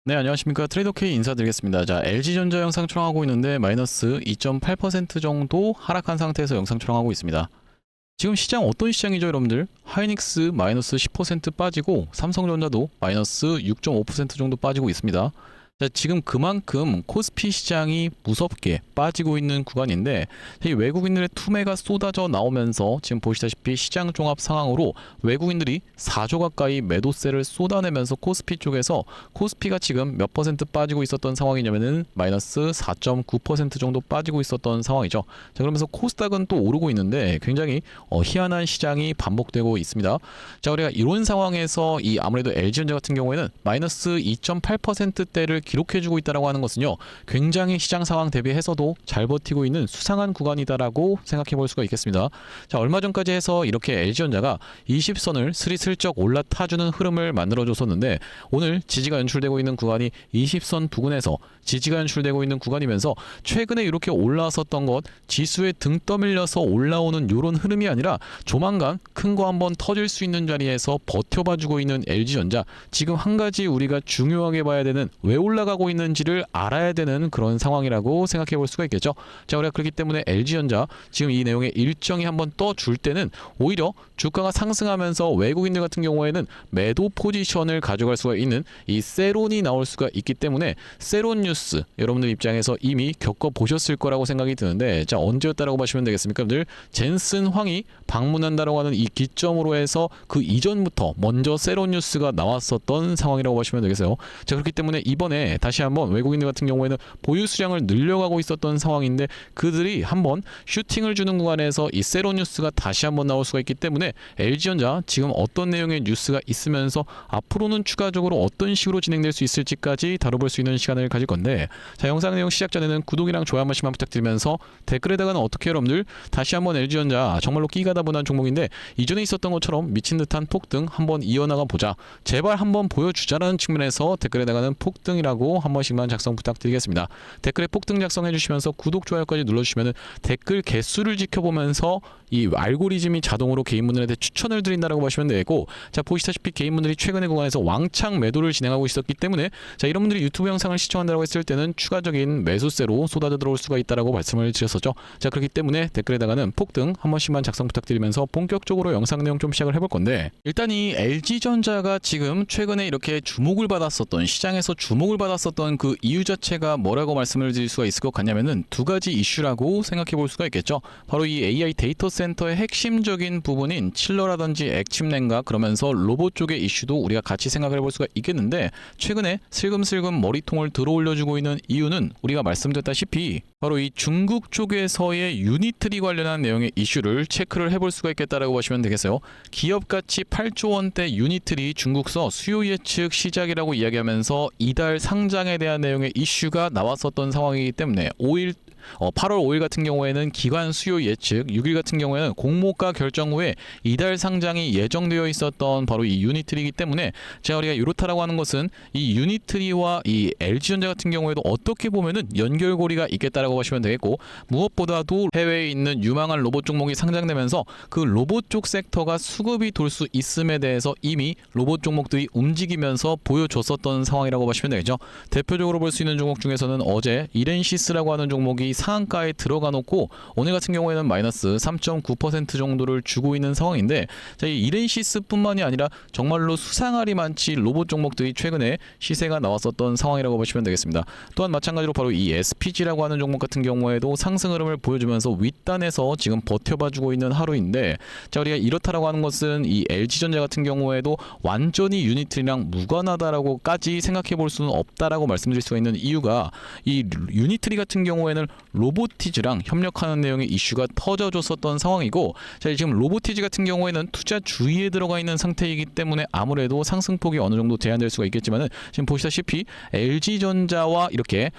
네, 안녕하십니까. 트레이더 K 인사드리겠습니다. 자, LG전자 영상 촬영하고 있는데 마이너스 2.8% 정도 하락한 상태에서 영상 촬영하고 있습니다. 지금 시장 어떤 시장이죠, 여러분들? 하이닉스 마이너스 10% 빠지고 삼성전자도 마이너스 6.5% 정도 빠지고 있습니다. 자, 지금 그만큼 코스피 시장이 무섭게 빠지고 있는 구간인데 이 외국인들의 투매가 쏟아져 나오면서 지금 보시다시피 시장 종합 상황으로 외국인들이 4조 가까이 매도세를 쏟아내면서 코스피 쪽에서 코스피가 지금 몇 퍼센트 빠지고 있었던 상황이냐면은 마이너스 4.9% 정도 빠지고 있었던 상황이죠. 자, 그러면서 코스닥은 또 오르고 있는데 굉장히 희한한 시장이 반복되고 있습니다. 자, 우리가 이런 상황에서 이 아무래도 LG전자 같은 경우에는 마이너스 2.8%대를 기록해주고 있다라고 하는 것은요, 굉장히 시장 상황 대비해서도 잘 버티고 있는 수상한 구간이다라고 생각해 볼 수가 있겠습니다. 자, 얼마 전까지 해서 이렇게 LG전자가 20선을 스리슬쩍 올라타주는 흐름을 만들어줬었는데 오늘 지지가 연출되고 있는 구간이 20선 부근에서 지지가 연출되고 있는 구간이면서 최근에 이렇게 올라왔었던 것 지수에 등 떠밀려서 올라오는 이런 흐름이 아니라 조만간 큰 거 한번 터질 수 있는 자리에서 버텨봐주고 있는 LG전자, 지금 한 가지 우리가 중요하게 봐야 되는 왜 올라가고 있는지를 알아야 되는 그런 상황이라고 생각해 볼 수가 있겠죠. 자, 우리가 그렇기 때문에 LG전자 지금 이 내용의 일정이 한번 떠줄 때는 오히려 주가가 상승하면서 외국인들 같은 경우에는 매도 포지션을 가져갈 수가 있는 이 세론이 나올 수가 있기 때문에 세론 뉴스 여러분들 입장에서 이미 겪어보셨을 거라고 생각이 드는데, 자, 언제였다라고 보시면 되겠습니까? 늘 젠슨 황이 방문한다라고 하는 이 기점으로 해서 그 이전부터 먼저 세론 뉴스가 나왔었던 상황이라고 보시면 되겠어요. 자, 그렇기 때문에 이번에 다시 한번 외국인들 같은 경우에는 보유 수량을 늘려가고 있었던 상황인데 그들이 한번 슈팅을 주는 구간에서 이 세론 뉴스가 다시 한번 나올 수가 있기 때문에 LG전자 지금 어떤 내용의 뉴스가 있으면서 앞으로는 추가적으로 어떤 식으로 진행될 수 있을지까지 다뤄볼 수 있는 시간을 가질 건데, 자, 영상 내용 시작 전에는 구독이랑 좋아요 한 번씩만 부탁드리면서 댓글에다가는 어떻게 여러분들 다시 한번 LG전자 정말로 끼가다분한 종목인데 이전에 있었던 것처럼 미친 듯한 폭등 한번 이어나가 보자, 제발 한번 보여주자라는 측면에서 댓글에다가는 폭등이라고 한 번씩만 작성 부탁드리겠습니다. 댓글에 폭등 작성해 주시면서 구독 좋아요까지 눌러주시면 댓글 개수를 지켜보면서 이 알고리즘이 자동으로 개인분들한테 추천을 드린다라고 보시면 되고, 자, 보시다시피 개인분들이 최근의 구간에서 왕창 매도를 진행하고 있었기 때문에 자, 이런 분들이 유튜브 영상을 시청한다고 했을 때는 추가적인 매수세로 쏟아져 들어올 수가 있다라고 말씀을 드렸었죠. 자, 그렇기 때문에 댓글에다가는 폭등 한 번씩만 작성 부탁드리면서 본격적으로 영상 내용 좀 시작을 해볼 건데, 일단 이 LG전자가 지금 최근에 이렇게 주목을 받았었던, 시장에서 주목을 받았었던 그 이유 자체가 뭐라고 말씀을 드릴 수가 있을 것 같냐면은 두 가지 이슈라고 생각해 볼 수가 있겠죠. 바로 이 AI 데이터 센터의 핵심적인 부분인 칠러라든지 액침랜과 그러면서 로봇 쪽의 이슈도 우리가 같이 생각을 해볼 수가 있겠는데, 최근에 슬금슬금 머리통을 들어올려주고 있는 이유는 우리가 말씀드렸다시피 바로 이 중국 쪽에서의 유니트리 관련한 내용의 이슈를 체크를 해볼 수가 있겠다라고 보시면 되겠어요. 기업가치 8조 원대 유니트리 중국서 수요 예측 시작이라고 이야기하면서 이달 상장에 대한 내용의 이슈가 나왔었던 상황이기 때문에 8월 5일 같은 경우에는 기관 수요 예측, 6일 같은 경우에는 공모가 결정 후에 이달 상장이 예정되어 있었던 바로 이 유니트리이기 때문에 제가 우리가 이렇다라고 하는 것은 이 유니트리와 이 LG전자 같은 경우에도 어떻게 보면은 연결고리가 있겠다라고 보시면 되겠고, 무엇보다도 해외에 있는 유망한 로봇 종목이 상장되면서 그 로봇 쪽 섹터가 수급이 돌 수 있음에 대해서 이미 로봇 종목들이 움직이면서 보여줬었던 상황이라고 보시면 되겠죠. 대표적으로 볼 수 있는 종목 중에서는 어제 이렌시스라고 하는 종목이 상한가에 들어가 놓고 오늘 같은 경우에는 마이너스 3.9% 정도를 주고 있는 상황인데, 자, 이 이렌시스뿐만이 아니라 정말로 수상할이 많지 로봇 종목들이 최근에 시세가 나왔었던 상황이라고 보시면 되겠습니다. 또한 마찬가지로 바로 이 SPG라고 하는 종목 같은 경우에도 상승 흐름을 보여주면서 윗단에서 지금 버텨봐주고 있는 하루인데, 자, 우리가 이렇다라고 하는 것은 이 LG전자 같은 경우에도 완전히 유니트리랑 무관하다라고까지 생각해 볼 수는 없다라고 말씀드릴 수가 있는 이유가, 이 유니트리 같은 경우에는 로보티즈랑 협력하는 내용의 이슈가 터져줬었던 상황이고, 자, 지금 로보티즈 같은 경우에는 투자 주의에 들어가 있는 상태이기 때문에 아무래도 상승폭이 어느 정도 제한될 수가 있겠지만은 지금 보시다시피 LG전자와 이렇게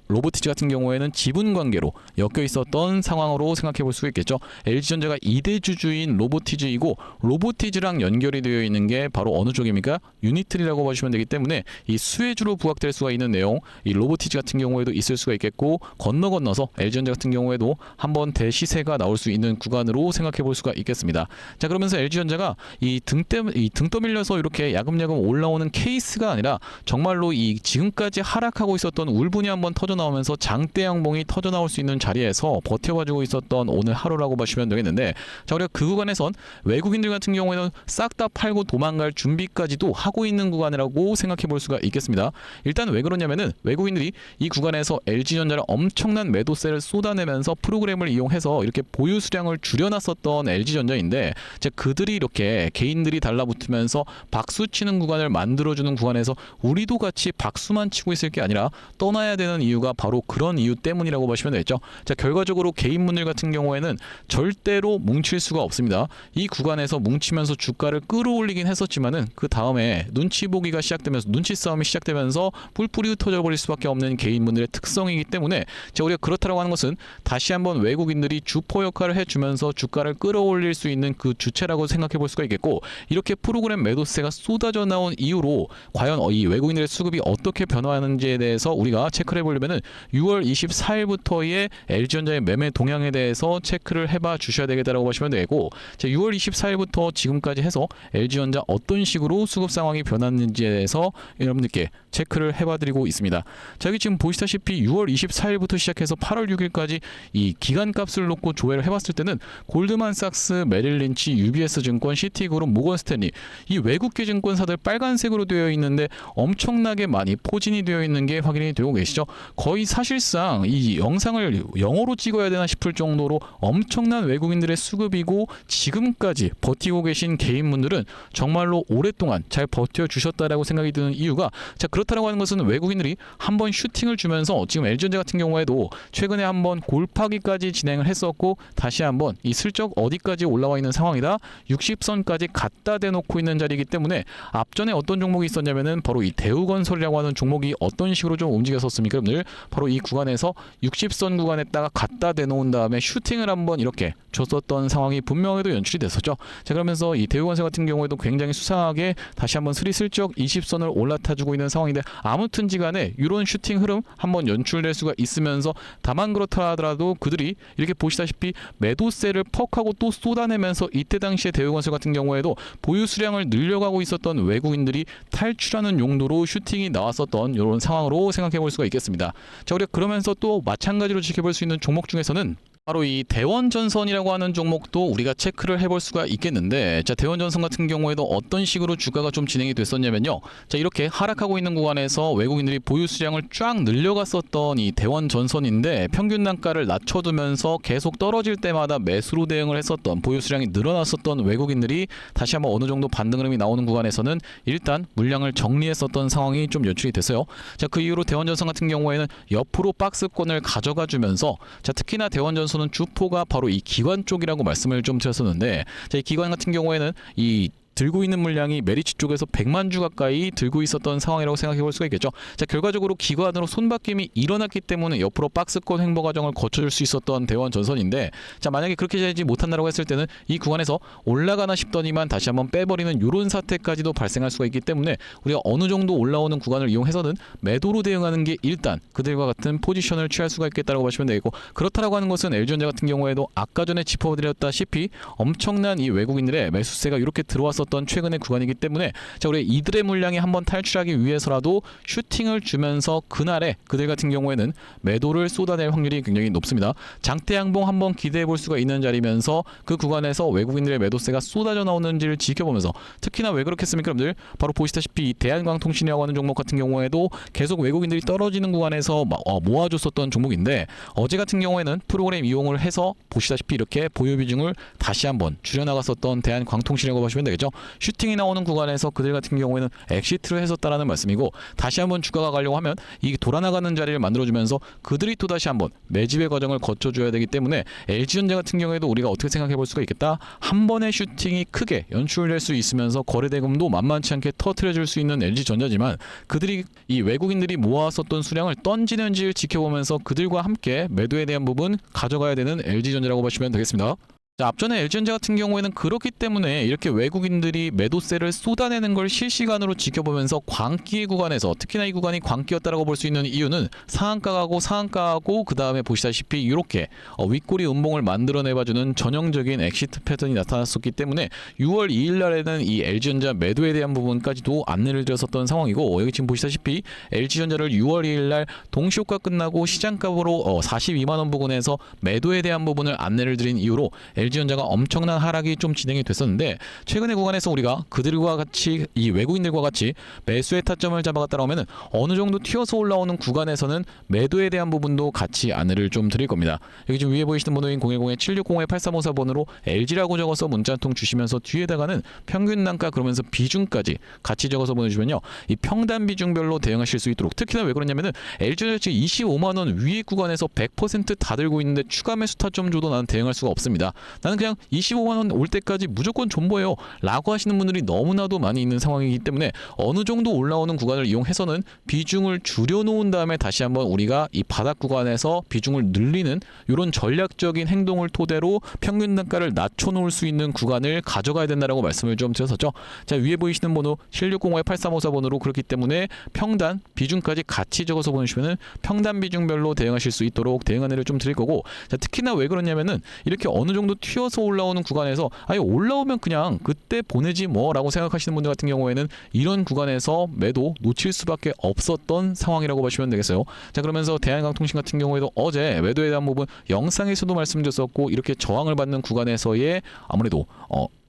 로보티즈 같은 경우에는 지분 관계로 엮여 있었던 상황으로 생각해 볼 수가 있겠죠. LG전자가 2대 주주인 로보티즈이고 로보티즈랑 연결이 되어 있는 게 바로 어느 쪽입니까? 유니트리라고 보시면 되기 때문에 이 수혜주로 부각될 수가 있는 내용, 이 로보티즈 같은 경우에도 있을 수가 있겠고, 건너 넣어서 LG전자 같은 경우에도 한번 대시세가 나올 수 있는 구간으로 생각해 볼 수가 있겠습니다. 자, 그러면서 LG전자가 이 등 떠밀려서 이렇게 야금야금 올라오는 케이스가 아니라 정말로 이 지금까지 하락하고 있었던 울분이 한번 터져 나오면서 장대 양봉이 터져 나올 수 있는 자리에서 버텨가지고 있었던 오늘 하루라고 보시면 되겠는데, 자, 우리가 그 구간에선 외국인들 같은 경우에는 싹 다 팔고 도망갈 준비까지도 하고 있는 구간이라고 생각해 볼 수가 있겠습니다. 일단 왜 그러냐면은 외국인들이 이 구간에서 LG전자를 엄청난 매도세를 쏟아내면서 프로그램을 이용해서 이렇게 보유 수량을 줄여놨었던 LG전자인데, 그들이 이렇게 개인들이 달라붙으면서 박수 치는 구간을 만들어주는 구간에서 우리도 같이 박수만 치고 있을 게 아니라 떠나야 되는 이유가 바로 그런 이유 때문이라고 보시면 되겠죠. 자, 결과적으로 개인분들 같은 경우에는 절대로 뭉칠 수가 없습니다. 이 구간에서 뭉치면서 주가를 끌어올리긴 했었지만은 그 다음에 눈치 보기가 시작되면서 눈치 싸움이 시작되면서 뿔뿔이 흩어져 버릴 수밖에 없는 개인분들의 특성이기 때문에, 자, 우리가 그렇다라고 하는 것은 다시 한번 외국인들이 주포 역할을 해주면서 주가를 끌어올릴 수 있는 그 주체라고 생각해 볼 수가 있겠고, 이렇게 프로그램 매도세가 쏟아져 나온 이후로 과연 이 외국인들의 수급이 어떻게 변화하는지에 대해서 우리가 체크를 해보려면은 6월 24일부터의 LG전자의 매매 동향에 대해서 체크를 해봐 주셔야 되겠다라고 보시면 되고, 자, 6월 24일부터 지금까지 해서 LG전자 어떤 식으로 수급 상황이 변했는지에 대해서 여러분들께 체크를 해봐드리고 있습니다. 자, 여기 지금 보시다시피 6월 24일부터 시작해서 8월 6일까지 이 기간값을 놓고 조회를 해봤을 때는 골드만삭스, 메릴린치, UBS 증권, 시티그룹, 모건스탠리, 이 외국계 증권사들 빨간색으로 되어 있는데 엄청나게 많이 포진이 되어 있는 게 확인이 되고 계시죠. 거의 사실상 이 영상을 영어로 찍어야 되나 싶을 정도로 엄청난 외국인들의 수급이고, 지금까지 버티고 계신 개인분들은 정말로 오랫동안 잘 버텨주셨다라고 생각이 드는 이유가, 자, 그렇다라고 하는 것은 외국인들이 한번 슈팅을 주면서 지금 LG전자 같은 경우에도 최근에 한번 골파기까지 진행을 했었고, 다시 한번 이 슬쩍 어디까지 올라와 있는 상황이다, 60선까지 갖다 대놓고 있는 자리이기 때문에, 앞전에 어떤 종목이 있었냐면은 바로 이 대우건설이라고 하는 종목이 어떤 식으로 좀 움직였었습니까 여러분들? 바로 이 구간에서 60선 구간에다가 갖다 대놓은 다음에 슈팅을 한번 이렇게 줬었던 상황이 분명히도 연출이 됐었죠. 자, 그러면서 이 대우건설 같은 경우에도 굉장히 수상하게 다시 한번 슬쩍 20선을 올라타주고 있는 상황인데, 아무튼지간에 이런 슈팅 흐름 한번 연출될 수가 있으면서, 다만 그렇다 하더라도 그들이 이렇게 보시다시피 매도세를 퍽하고 또 쏟아내면서 이때 당시에 대우건설 같은 경우에도 보유 수량을 늘려가고 있었던 외국인들이 탈출하는 용도로 슈팅이 나왔었던 이런 상황으로 생각해 볼 수가 있겠습니다. 자, 우리가 그러면서 또 마찬가지로 지켜볼 수 있는 종목 중에서는 바로 이 대원전선이라고 하는 종목도 우리가 체크를 해볼 수가 있겠는데, 자, 대원전선 같은 경우에도 어떤 식으로 주가가 좀 진행이 됐었냐면요, 자, 이렇게 하락하고 있는 구간에서 외국인들이 보유 수량을 쫙 늘려갔었던 이 대원전선인데, 평균 단가를 낮춰두면서 계속 떨어질 때마다 매수로 대응을 했었던, 보유 수량이 늘어났었던 외국인들이 다시 한번 어느 정도 반등 흐름이 나오는 구간에서는 일단 물량을 정리했었던 상황이 좀 연출이 됐어요. 자, 그 이후로 대원전선 같은 경우에는 옆으로 박스권을 가져가 주면서, 자, 특히나 대원전선 주포가 바로 이 기관 쪽이라고 말씀을 좀 드렸었는데, 자, 이 기관 같은 경우에는 이 들고 있는 물량이 메리츠 쪽에서 100만 주 가까이 들고 있었던 상황이라고 생각해 볼 수가 있겠죠. 자, 결과적으로 기관으로 손바뀜이 일어났기 때문에 옆으로 박스권 횡보 과정을 거쳐줄 수 있었던 대원전선인데, 자, 만약에 그렇게 되지 못한다고 했을 때는 이 구간에서 올라가나 싶더니만 다시 한번 빼버리는 이런 사태까지도 발생할 수가 있기 때문에, 우리가 어느 정도 올라오는 구간을 이용해서는 매도로 대응하는 게 일단 그들과 같은 포지션을 취할 수가 있겠다고 보시면 되겠고, 그렇다라고 하는 것은 LG전자 같은 경우에도 아까 전에 짚어드렸다시피 엄청난 이 외국인들의 매수세가 이렇게 들어왔었던 최근의 구간이기 때문에, 자, 우리 이들의 물량이 한번 탈출하기 위해서라도 슈팅을 주면서 그날에 그들 같은 경우에는 매도를 쏟아낼 확률이 굉장히 높습니다. 장대 양봉 한번 기대해 볼 수가 있는 자리면서 그 구간에서 외국인들의 매도세가 쏟아져 나오는지를 지켜보면서, 특히나 왜 그렇겠습니까 여러분들? 바로 보시다시피 대한광통신이라고 하는 종목 같은 경우에도 계속 외국인들이 떨어지는 구간에서 모아줬었던 종목인데, 어제 같은 경우에는 프로그램 이용을 해서 보시다시피 이렇게 보유 비중을 다시 한번 줄여나갔었던 대한광통신이라고 보시면 되겠죠. 슈팅이 나오는 구간에서 그들 같은 경우에는 엑시트를 했었다라는 말씀이고, 다시 한번 주가가 가려고 하면 이 돌아나가는 자리를 만들어주면서 그들이 또 다시 한번 매집의 과정을 거쳐줘야 되기 때문에, LG전자 같은 경우에도 우리가 어떻게 생각해 볼 수가 있겠다, 한 번의 슈팅이 크게 연출될 수 있으면서 거래대금도 만만치 않게 터트려줄 수 있는 LG전자지만, 그들이 이 외국인들이 모았었던 수량을 던지는지를 지켜보면서 그들과 함께 매도에 대한 부분 가져가야 되는 LG전자라고 보시면 되겠습니다. 자, 앞전에 LG전자 같은 경우에는 그렇기 때문에 이렇게 외국인들이 매도세를 쏟아내는 걸 실시간으로 지켜보면서 광기의 구간에서, 특히나 이 구간이 광기였다라고 볼 수 있는 이유는 상한가하고 그 다음에 보시다시피 이렇게 윗꼬리 음봉을 만들어내봐주는 전형적인 엑시트 패턴이 나타났었기 때문에 6월 2일 날에는 이 LG전자 매도에 대한 부분까지도 안내를 드렸었던 상황이고, 여기 지금 보시다시피 LG전자를 6월 2일 날 동시효과 끝나고 시장값으로 42만원 부근에서 매도에 대한 부분을 안내를 드린 이후로 LG전자가 엄청난 하락이 좀 진행이 됐었는데, 최근의 구간에서 우리가 그들과 같이, 이 외국인들과 같이 매수의 타점을 잡아갔다 오면은 어느 정도 튀어서 올라오는 구간에서는 매도에 대한 부분도 같이 안내를 좀 드릴 겁니다. 여기 지금 위에 보이시는 번호인 010-760-8354번으로 LG라고 적어서 문자 한 통 주시면서 뒤에다가는 평균 단가 그러면서 비중까지 같이 적어서 보내주시면요, 이 평단 비중별로 대응하실 수 있도록, 특히나 왜 그러냐면은 LG전자 지금 25만원 위의 구간에서 100% 다 들고 있는데 추가 매수 타점 줘도 나는 대응할 수가 없습니다. 나는 그냥 25만원 올 때까지 무조건 존버해요 라고 하시는 분들이 너무나도 많이 있는 상황이기 때문에 어느 정도 올라오는 구간을 이용해서는 비중을 줄여놓은 다음에 다시 한번 우리가 이 바닥 구간에서 비중을 늘리는 이런 전략적인 행동을 토대로 평균 단가를 낮춰놓을 수 있는 구간을 가져가야 된다라고 말씀을 좀 드렸었죠. 자, 위에 보이시는 번호 7605-8354번으로 그렇기 때문에 평단 비중까지 같이 적어서 보내주시면 평단 비중별로 대응하실 수 있도록 대응 안내를 좀 드릴 거고, 자, 특히나 왜 그러냐면은 이렇게 어느 정도 튀어서 올라오는 구간에서 아예 올라오면 그냥 그때 보내지 뭐 라고 생각하시는 분들 같은 경우에는 이런 구간에서 매도 놓칠 수밖에 없었던 상황이라고 보시면 되겠어요. 자, 그러면서 대한항공통신 같은 경우에도 어제 매도에 대한 부분 영상에서도 말씀드렸었고, 이렇게 저항을 받는 구간에서의 아무래도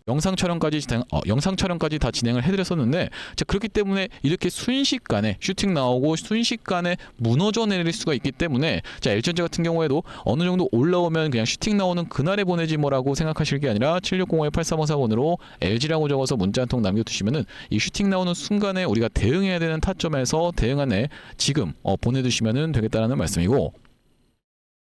영상 촬영까지 다 진행을 해드렸었는데, 자, 그렇기 때문에 이렇게 순식간에 슈팅 나오고 순식간에 무너져 내릴 수가 있기 때문에, 자, LG전자 같은 경우에도 어느 정도 올라오면 그냥 슈팅 나오는 그날에 보내지 뭐라고 생각하실 게 아니라 7605-8354번으로 LG라고 적어서 문자 한 통 남겨두시면은 이 슈팅 나오는 순간에 우리가 대응해야 되는 타점에서 대응안에 지금 보내두시면 되겠다라는 말씀이고,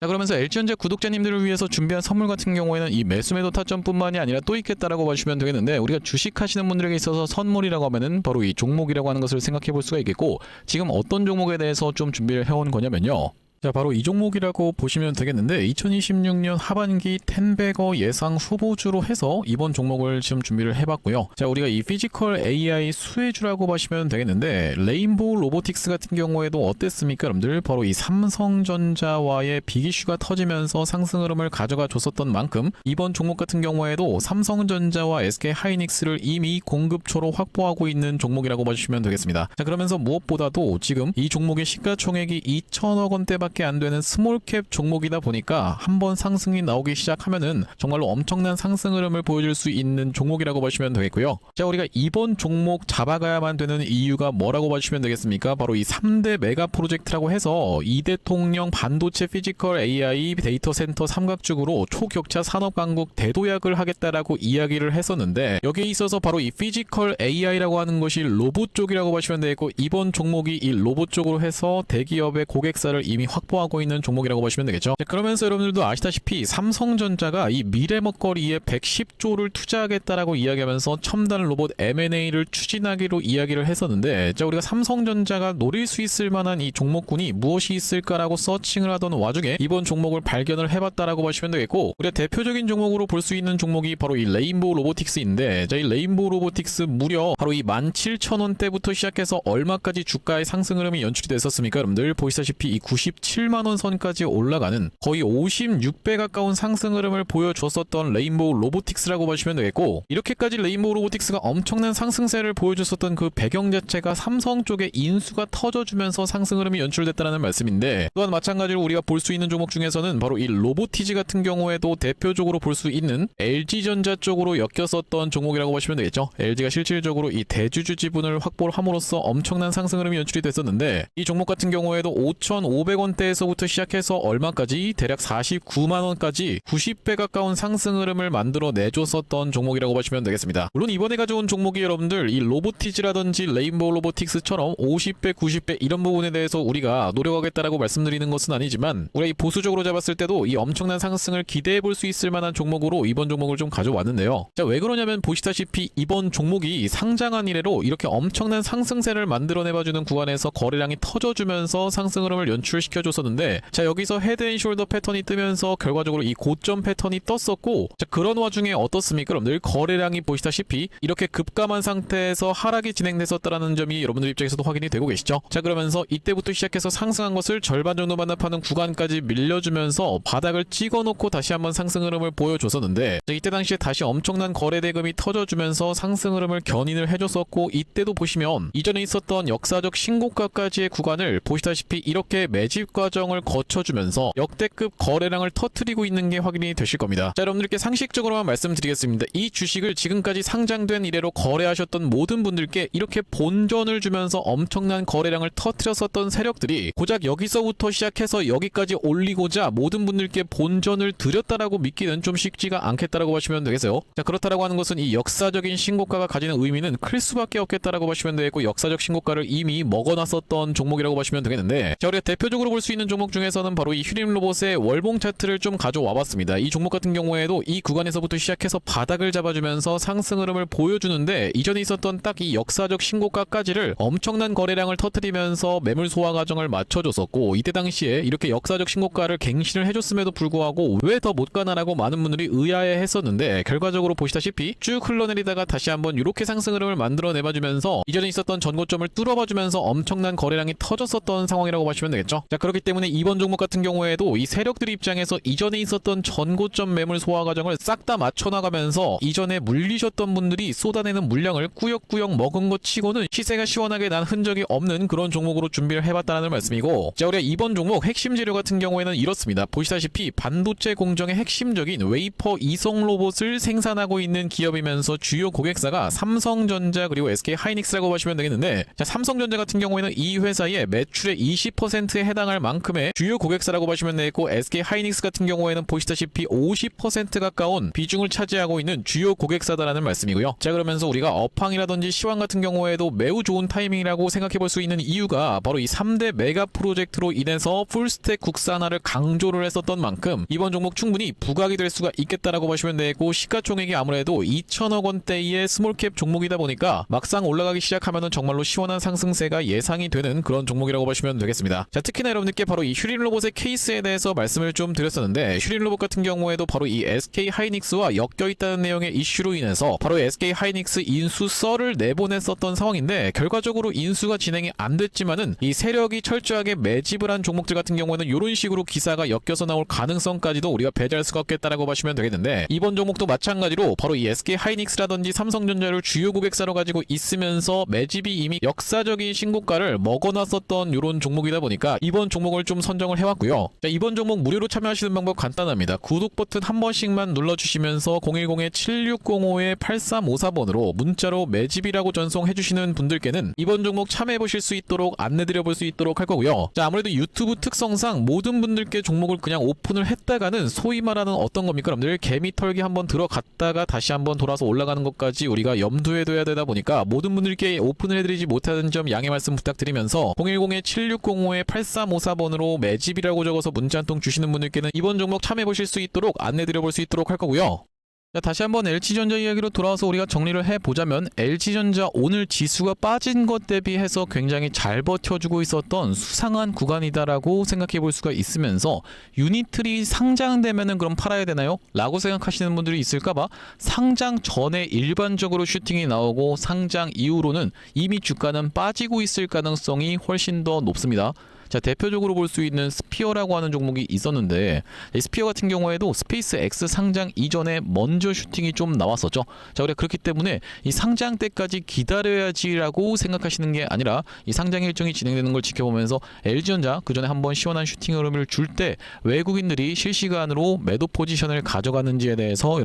자, 그러면서 LG전자 구독자님들을 위해서 준비한 선물 같은 경우에는 이 매수매도 타점뿐만이 아니라 또 있겠다라고 봐주시면 되겠는데, 우리가 주식 하시는 분들에게 있어서 선물이라고 하면은 바로 이 종목이라고 하는 것을 생각해 볼 수가 있겠고, 지금 어떤 종목에 대해서 좀 준비를 해온 거냐면요, 자, 바로 이 종목이라고 보시면 되겠는데, 2026년 하반기 텐베거 예상 후보주로 해서 이번 종목을 지금 준비를 해봤고요. 자, 우리가 이 피지컬 AI 수혜주라고 보시면 되겠는데, 레인보우 로보틱스 같은 경우에도 어땠습니까 여러분들? 바로 이 삼성전자와의 빅이슈가 터지면서 상승 흐름을 가져가 줬었던 만큼 이번 종목 같은 경우에도 삼성전자와 SK하이닉스를 이미 공급처로 확보하고 있는 종목이라고 봐주시면 되겠습니다. 자, 그러면서 무엇보다도 지금 이 종목의 시가총액이 2천억 원대밖에 안 되는 스몰캡 종목이다 보니까 한번 상승이 나오기 시작하면은 정말로 엄청난 상승 흐름을 보여줄 수 있는 종목이라고 보시면 되겠고요. 자, 우리가 이번 종목 잡아가야만 되는 이유가 뭐라고 봐주시면 되겠습니까? 바로 이 3대 메가 프로젝트라고 해서 이대통령 반도체 피지컬 AI 데이터 센터 삼각죽으로 초격차 산업 강국 대도약을 하겠다라고 이야기를 했었는데, 여기에 있어서 바로 이 피지컬 AI라고 하는 것이 로봇 쪽이라고 보시면 되겠고, 이번 종목이 이 로봇 쪽으로 해서 대기업의 고객사를 이미 확보하고 있는 종목이라고 보시면 되겠죠. 자, 그러면서 여러분들도 아시다시피 삼성전자가 이 미래 먹거리에 110조를 투자하겠다라고 이야기하면서 첨단 로봇 M&A를 추진하기로 이야기를 했었는데, 자, 우리가 삼성전자가 노릴 수 있을 만한 이 종목군이 무엇이 있을까라고 서칭을 하던 와중에 이번 종목을 발견을 해봤다라고 보시면 되겠고, 우리가 대표적인 종목으로 볼 수 있는 종목이 바로 이 레인보우 로보틱스인데, 자, 이 레인보우 로보틱스 무려 바로 이 17,000원대부터 시작해서 얼마까지 주가의 상승 흐름이 연출이 됐었습니까 여러분들? 보시다시피 이 97만원 선까지 올라가는 거의 56배 가까운 상승 흐름을 보여줬었던 레인보우 로보틱스라고 보시면 되겠고, 이렇게까지 레인보우 로보틱스가 엄청난 상승세를 보여줬었던 그 배경 자체가 삼성 쪽의 인수가 터져주면서 상승 흐름이 연출됐다는 말씀인데, 또한 마찬가지로 우리가 볼 수 있는 종목 중에서는 바로 이 로보티지 같은 경우에도 대표적으로 볼 수 있는 LG전자 쪽으로 엮였었던 종목이라고 보시면 되겠죠. LG가 실질적으로 이 대주주 지분을 확보를 함으로써 엄청난 상승 흐름이 연출이 됐었는데, 이 종목 같은 경우에도 5,500원대에서부터 시작해서 얼마까지 대략 49만원까지 90배 가까운 상승 흐름을 만들어 내줬었던 종목이라고 보시면 되겠습니다. 물론 이번에 가져온 종목이 여러분들 이 로보티지라든지 레인보우 로보틱스처럼 50배 90배 이런 부분에 대해서 우리가 노력하겠다라고 말씀드리는 것은 아니지만, 우리가 이 보수적으로 잡았을 때도 이 엄청난 상승을 기대해 볼 수 있을 만한 종목으로 이번 종목을 좀 가져왔는데요. 자, 왜 그러냐면 보시다시피 이번 종목이 상장한 이래로 이렇게 엄청난 상승세를 만들어내봐주는 구간에서 거래량이 터져주면서 상승 흐름을 연출시켜주는 보여줬었는데, 자 여기서 헤드앤숄더 패턴이 뜨면서 결과적으로 이 고점 패턴이 떴었고, 자 그런 와중에 어떻습니까 여러분들? 거래량이 보시다시피 이렇게 급감한 상태에서 하락이 진행됐었다라는 점이 여러분들 입장에서도 확인이 되고 계시죠. 자 그러면서 이때부터 시작해서 상승한 것을 절반 정도 반납하는 구간까지 밀려주면서 바닥을 찍어놓고 다시 한번 상승 흐름을 보여줬었는데, 자, 이때 당시에 다시 엄청난 거래 대금이 터져주면서 상승 흐름을 견인을 해줬었고, 이때도 보시면 이전에 있었던 역사적 신고가까지의 구간을 보시다시피 이렇게 매집 과정을 거쳐주면서 역대급 거래량을 터뜨리고 있는 게 확인이 되실 겁니다. 자 여러분들께 상식적으로만 말씀드리겠습니다. 이 주식을 지금까지 상장된 이래로 거래하셨던 모든 분들께 이렇게 본전을 주면서 엄청난 거래량을 터뜨렸었던 세력들이 고작 여기서부터 시작해서 여기까지 올리고자 모든 분들께 본전을 드렸다라고 믿기는 좀 쉽지가 않겠다라고 보시면 되겠어요. 자 그렇다라고 하는 것은 이 역사적인 신고가가 가지는 의미는 클 수밖에 없겠다라고 보시면 되겠고, 역사적 신고가를 이미 먹어놨었던 종목이라고 보시면 되겠는데, 자 우리가 대표적으로 볼 수 있는 종목 중에서는 바로 이 휴림로봇의 월봉 차트를 좀 가져와 봤습니다. 이 종목 같은 경우에도 이 구간에서부터 시작해서 바닥을 잡아주면서 상승 흐름을 보여주는데, 이전에 있었던 딱 이 역사적 신고가까지를 엄청난 거래량을 터뜨리면서 매물 소화 과정을 맞춰줬었고, 이때 당시에 이렇게 역사적 신고가를 갱신을 해줬음에도 불구하고 왜 더 못 가나라고 많은 분들이 의아해 했었는데, 결과적으로 보시다시피 쭉 흘러내리다가 다시 한번 이렇게 상승 흐름을 만들어내봐주면서 이전에 있었던 전고점을 뚫어봐주면서 엄청난 거래량이 터졌었던 상황이라고 보시면 되겠죠. 자 그렇기 때문에 이번 종목 같은 경우에도 이 세력들 입장에서 이전에 있었던 전고점 매물 소화 과정을 싹 다 맞춰나가면서 이전에 물리셨던 분들이 쏟아내는 물량을 꾸역꾸역 먹은 것 치고는 시세가 시원하게 난 흔적이 없는 그런 종목으로 준비를 해봤다는 말씀이고, 자 우리가 이번 종목 핵심 재료 같은 경우에는 이렇습니다. 보시다시피 반도체 공정의 핵심적인 웨이퍼 이성 로봇을 생산하고 있는 기업이면서 주요 고객사가 삼성전자 그리고 SK하이닉스라고 보시면 되겠는데, 자 삼성전자 같은 경우에는 이 회사의 매출의 20%에 해당할 만큼의 주요 고객사라고 보시면 되겠고, SK하이닉스 같은 경우에는 보시다시피 50% 가까운 비중을 차지하고 있는 주요 고객사다라는 말씀이고요. 자 그러면서 우리가 업황이라든지 시황 같은 경우에도 매우 좋은 타이밍이라고 생각해 볼 수 있는 이유가 바로 이 3대 메가 프로젝트로 인해서 풀스택 국산화를 강조를 했었던 만큼 이번 종목 충분히 부각이 될 수가 있겠다라고 보시면 되고, 시가총액이 아무래도 2천억 원대의 스몰캡 종목이다 보니까 막상 올라가기 시작하면은 정말로 시원한 상승세가 예상이 되는 그런 종목이라고 보시면 되겠습니다. 자 특히나 여러분들께 바로 이 휴림로봇의 케이스에 대해서 말씀을 좀 드렸었는데, 휴림로봇 같은 경우에도 바로 이 SK하이닉스와 엮여있다는 내용의 이슈로 인해서 바로 SK하이닉스 인수 썰을 내보냈었던 상황인데, 결과적으로 인수가 진행이 안 됐지만은 이 세력이 철저하게 매집을 한 종목들 같은 경우에는 이런 식으로 기사가 엮여서 나올 가능성까지도 우리가 배제할 수가 없겠다라고 보시면 되겠는데, 이번 종목도 마찬가지로 바로 이 SK하이닉스라든지 삼성전자를 주요 고객사로 가지고 있으면서 매집이 이미 역사적인 신고가를 먹어놨었던 이런 종목이다 보니까 이번 종목을 좀 선정을 해왔고요. 자 이번 종목 무료로 참여하시는 방법 간단합니다. 구독 버튼 한 번씩만 눌러주시면서 010-7605-8354번으로 문자로 매집이라고 전송해주시는 분들께는 이번 종목 참여해보실 수 있도록 안내드려볼 수 있도록 할 거고요. 자 아무래도 유튜브 특성상 모든 분들께 종목을 그냥 오픈을 했다가는 소위 말하는 어떤 겁니까 여러분들? 개미 털기 한번 들어갔다가 다시 한번 돌아서 올라가는 것까지 우리가 염두에 둬야 되다 보니까 모든 분들께 오픈을 해드리지 못하는 점 양해 말씀 부탁드리면서 010-7605-8354번으로 매집이라고 적어서 문자 한 통 주시는 분들께는 이번 종목 참여해보실 수 있도록 안내드려볼 수 있도록 할 거고요. 자, 다시 한번 LG전자 이야기로 돌아와서 우리가 정리를 해보자면, LG전자 오늘 지수가 빠진 것 대비해서 굉장히 잘 버텨주고 있었던 수상한 구간이다라고 생각해 볼 수가 있으면서, 유니트리 상장되면은 그럼 팔아야 되나요? 라고 생각하시는 분들이 있을까봐 상장 전에 일반적으로 슈팅이 나오고 상장 이후로는 이미 주가는 빠지고 있을 가능성이 훨씬 더 높습니다. 자 대표적으로 볼 수 있는 스피어라고 하는 종목이 있었는데, 이 스피어 같은 경우에도 스페이스 X 상장 이전에 먼저 슈팅이 좀 나왔었죠. 자 그래 그렇기 때문에 이 상장 때까지 기다려야지라고 생각하시는 게 아니라 이 상장 일정이 진행되는 걸 지켜보면서 LG전자 그 전에 한번 시원한 슈팅 흐름을 줄 때 외국인들이 실시간으로 매도 포지션을 가져가는지에 대해서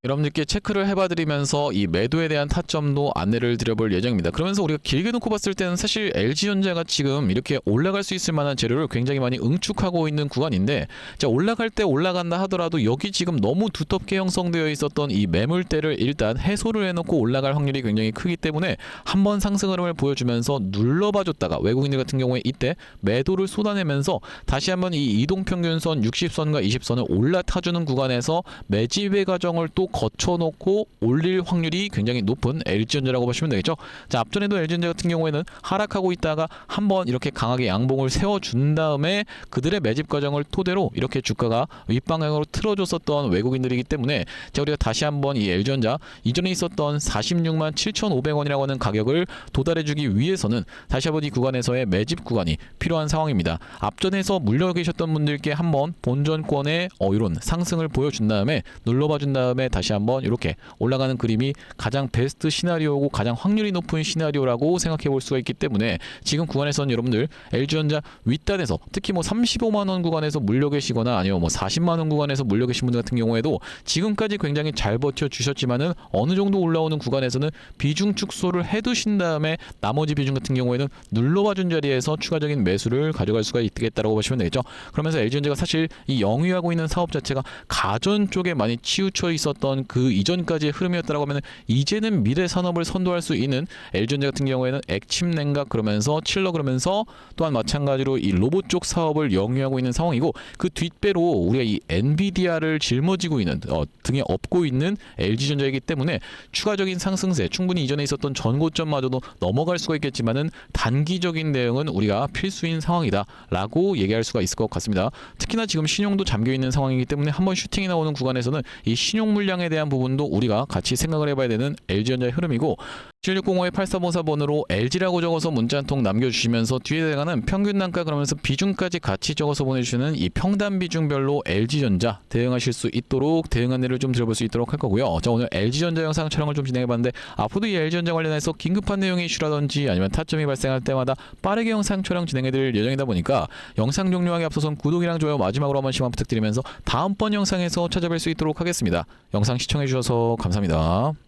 여러분들께 체크를 해봐드리면서 이 매도에 대한 타점도 안내를 드려볼 예정입니다. 그러면서 우리가 길게 놓고 봤을 때는 사실 LG전자가 지금 이렇게 올라갈 수 있을 만한 재료를 굉장히 많이 응축하고 있는 구간인데, 자 올라갈 때 올라간다 하더라도 여기 지금 너무 두텁게 형성되어 있었던 이 매물대를 일단 해소를 해놓고 올라갈 확률이 굉장히 크기 때문에 한번 상승 흐름을 보여주면서 눌러봐줬다가 외국인들 같은 경우에 이때 매도를 쏟아내면서 다시 한번 이 이동평균선 60선과 20선을 올라타주는 구간에서 매집의 과정을 또 정도 거쳐놓고 올릴 확률이 굉장히 높은 LG전자라고 보시면 되겠죠. 자, 앞전에도 LG전자 같은 경우에는 하락하고 있다가 한번 이렇게 강하게 양봉을 세워준 다음에 그들의 매집 과정을 토대로 이렇게 주가가 윗방향으로 틀어줬었던 외국인들이기 때문에 자, 우리가 다시 한번 이 LG전자 이전에 있었던 46만 7,500원이라고 하는 가격을 도달해주기 위해서는 다시 한번 이 구간에서의 매집 구간이 필요한 상황입니다. 앞전에서 물려 계셨던 분들께 한번 본전권의 이런 상승을 보여준 다음에 눌러봐준 다음에 다시 한번 이렇게 올라가는 그림이 가장 베스트 시나리오고 가장 확률이 높은 시나리오라고 생각해 볼 수가 있기 때문에 지금 구간에서는 여러분들 LG전자 윗단에서 특히 뭐 35만원 구간에서 물려 계시거나 아니면 뭐 40만원 구간에서 물려 계신 분들 같은 경우에도 지금까지 굉장히 잘 버텨주셨지만은 어느 정도 올라오는 구간에서는 비중 축소를 해두신 다음에 나머지 비중 같은 경우에는 눌러봐준 자리에서 추가적인 매수를 가져갈 수가 있겠다라고 보시면 되겠죠. 그러면서 LG전자가 사실 이 영위하고 있는 사업 자체가 가전 쪽에 많이 치우쳐 있었던 그 이전까지의 흐름이었다라고 하면 이제는 미래 산업을 선도할 수 있는 LG전자 같은 경우에는 액침 냉각 그러면서 칠러 그러면서 또한 마찬가지로 이 로봇 쪽 사업을 영위하고 있는 상황이고 그 뒷배로 우리가 이 엔비디아를 짊어지고 있는 등에 업고 있는 LG전자이기 때문에 추가적인 상승세 충분히 이전에 있었던 전고점마저도 넘어갈 수가 있겠지만은 단기적인 대응은 우리가 필수인 상황이다라고 얘기할 수가 있을 것 같습니다. 특히나 지금 신용도 잠겨 있는 상황이기 때문에 한번 슈팅이 나오는 구간에서는 이 신용 물량에 대한 부분도 우리가 같이 생각을 해봐야 되는 LG전자의 흐름이고 7605-8354번으로 LG라고 적어서 문자 한 통 남겨주시면서 뒤에 들어가는 평균 단가 그러면서 비중까지 같이 적어서 보내주시는 이 평단 비중별로 LG전자 대응하실 수 있도록 대응 안내를 좀 드려볼 수 있도록 할 거고요. 자, 오늘 LG전자 영상 촬영을 좀 진행해봤는데 앞으로도 이 LG전자 관련해서 긴급한 내용의 이슈라든지 아니면 타점이 발생할 때마다 빠르게 영상 촬영 진행해드릴 예정이다 보니까 영상 종료하기 앞서선 구독이랑 좋아요 마지막으로 한 번씩만 부탁드리면서 다음번 영상에서 찾아뵐 수 있도록 하겠습니다. 영상 시청해주셔서 감사합니다.